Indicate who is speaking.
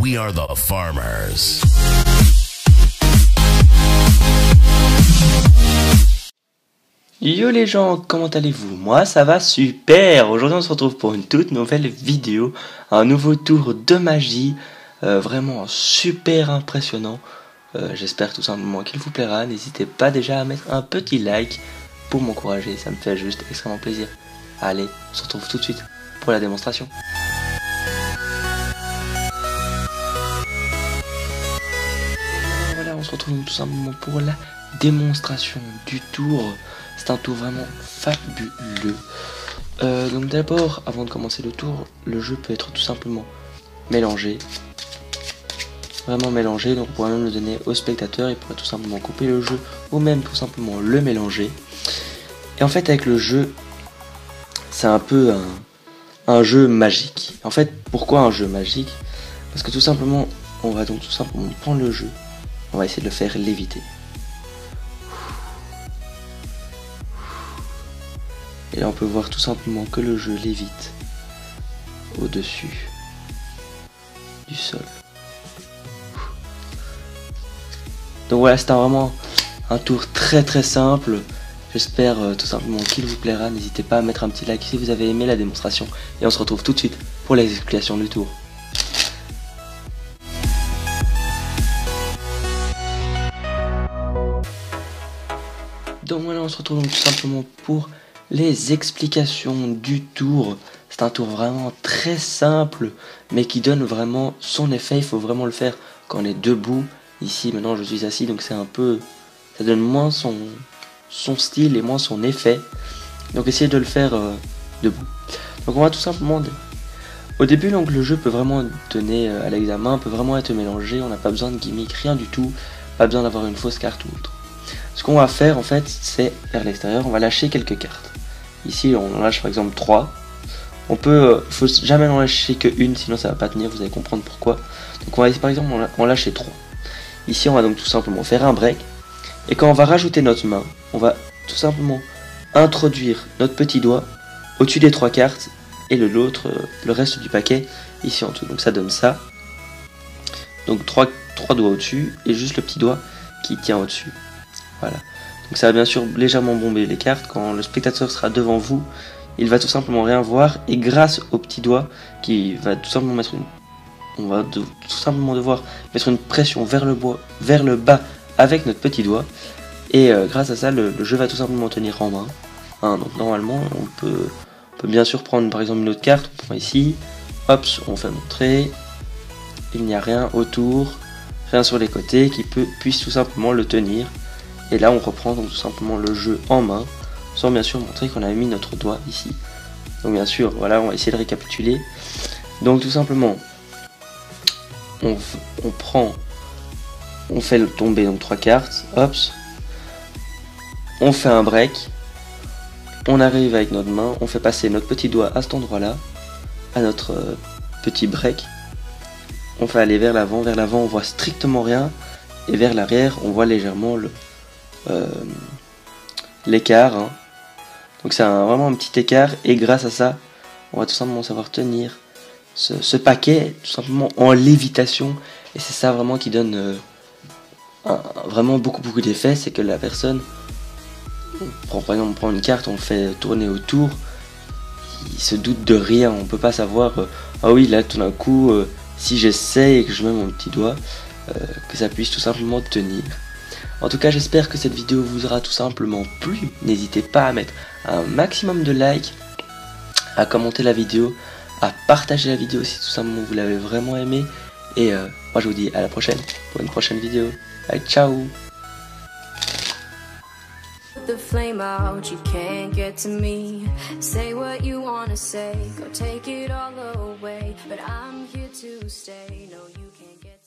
Speaker 1: We are the farmers.
Speaker 2: Yo les gens, comment allez-vous? Moi ça va super. Aujourd'hui on se retrouve pour une toute nouvelle vidéo, un nouveau tour de magie, vraiment super impressionnant. J'espère tout simplement qu'il vous plaira. N'hésitez pas déjà à mettre un petit like pour m'encourager, ça me fait juste extrêmement plaisir. Allez, on se retrouve tout de suite pour la démonstration. Voilà, on se retrouve tout simplement pour la démonstration du tour. C'est un tour vraiment fabuleux. Donc d'abord, avant de commencer le tour, le jeu peut être tout simplement mélangé. Vraiment mélangé, donc on pourrait même le donner au spectateur, il pourrait tout simplement couper le jeu ou même tout simplement le mélanger. Et en fait avec le jeu, c'est un peu un jeu magique. En fait, pourquoi un jeu magique? Parce que tout simplement, on va donc tout simplement prendre le jeu, on va essayer de le faire léviter. Et là on peut voir tout simplement que le jeu lévite au-dessus du sol. Donc voilà, c'est vraiment un tour très simple. J'espère tout simplement qu'il vous plaira. N'hésitez pas à mettre un petit like si vous avez aimé la démonstration. Et on se retrouve tout de suite pour les explications du tour. Donc voilà, on se retrouve donc tout simplement pour les explications du tour. C'est un tour vraiment très simple, mais qui donne vraiment son effet. Il faut vraiment le faire quand on est debout. Ici, maintenant, je suis assis, donc c'est un peu... ça donne moins son style et moins son effet. Donc essayez de le faire debout. Donc on va tout simplement... Au début, donc, le jeu peut vraiment donner à l'examen, peut vraiment être mélangé. On n'a pas besoin de gimmick, rien du tout. Pas besoin d'avoir une fausse carte ou autre. Ce qu'on va faire, en fait, c'est vers l'extérieur, on va lâcher quelques cartes. Ici, on en lâche par exemple 3. On peut... faut jamais en lâcher qu'une, sinon ça va pas tenir, vous allez comprendre pourquoi. Donc on va par exemple en lâcher 3. Ici, on va donc tout simplement faire un break. Et quand on va rajouter notre main, on va tout simplement introduire notre petit doigt au-dessus des 3 cartes et le reste du paquet ici en dessous. Donc ça donne ça. Donc 3 doigts au-dessus et juste le petit doigt qui tient au-dessus. Voilà. Donc ça va bien sûr légèrement bomber les cartes. Quand le spectateur sera devant vous, il va tout simplement rien voir. Et grâce au petit doigt qui va tout simplement mettre une... on va tout simplement devoir mettre une pression vers le bas avec notre petit doigt. Et grâce à ça, le jeu va tout simplement tenir en main. Donc normalement, on peut bien sûr prendre par exemple une autre carte. On prend ici. Hop, on fait montrer. Il n'y a rien autour, rien sur les côtés qui puisse tout simplement le tenir. Et là, on reprend donc tout simplement le jeu en main, sans bien sûr montrer qu'on a mis notre doigt ici. Donc bien sûr, voilà, on va essayer de récapituler. Donc tout simplement, on fait tomber donc 3 cartes, hop, on fait un break, on arrive avec notre main, on fait passer notre petit doigt à cet endroit-là, à notre petit break. On fait aller vers l'avant on voit strictement rien, et vers l'arrière, on voit légèrement l'écart. Donc c'est vraiment un petit écart, et grâce à ça, on va tout simplement savoir tenir ce paquet tout simplement en lévitation. Et c'est ça vraiment qui donne vraiment beaucoup d'effets. C'est que la personne, par exemple on prend une carte, on fait tourner autour, il se doute de rien, on peut pas savoir ah oui là tout d'un coup si j'essaie et que je mets mon petit doigt, que ça puisse tout simplement tenir. En tout cas, j'espère que cette vidéo vous aura tout simplement plu. N'hésitez pas à mettre un maximum de likes, à commenter la vidéo, à partager la vidéo si tout simplement vous l'avez vraiment aimé. Et moi je vous dis à la prochaine pour une prochaine vidéo. Allez, ciao!
Speaker 3: The flame out, you can't get to me. Say what you wanna say, go take it all away. But I'm here to stay, no you can't get